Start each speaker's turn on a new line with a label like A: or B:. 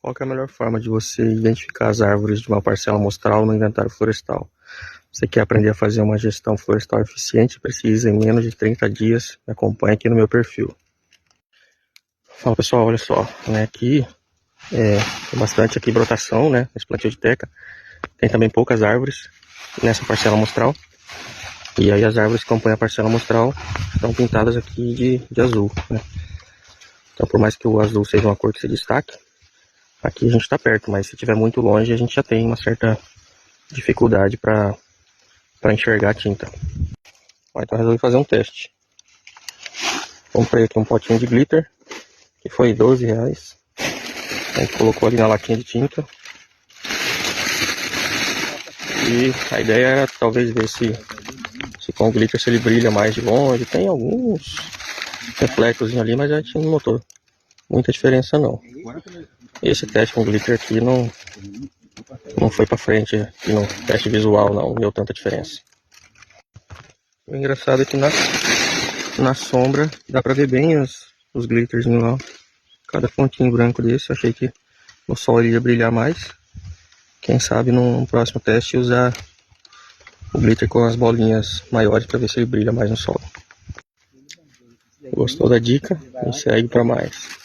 A: Qual que é a melhor forma de você identificar as árvores de uma parcela amostral no inventário florestal? Você quer aprender a fazer uma gestão florestal eficiente? Precisa em menos de 30 dias. Me acompanhe aqui no meu perfil. Fala pessoal, olha só, né, aqui tem bastante aqui brotação, né, nesse plantio de teca. Tem também poucas árvores nessa parcela amostral. E aí as árvores que compõem a parcela amostral estão pintadas aqui de azul, né? Então por mais que o azul seja uma cor que se destaque, aqui a gente está perto, mas se estiver muito longe a gente já tem uma certa dificuldade para enxergar a tinta. Então resolvi fazer um teste. Comprei aqui um potinho de glitter, que foi R$12. A gente colocou ali na latinha de tinta. E a ideia era talvez ver se com o glitter se ele brilha mais de longe. Tem alguns reflexos ali, mas a gente não notou muita diferença não. Esse teste com glitter aqui não foi pra frente aqui no teste visual, não deu tanta diferença. O engraçado é que na sombra dá pra ver bem os glitters lá. Cada pontinho branco desse, eu achei que no sol ele ia brilhar mais. Quem sabe no próximo teste usar o glitter com as bolinhas maiores para ver se ele brilha mais no sol. Gostou da dica? Me segue para mais.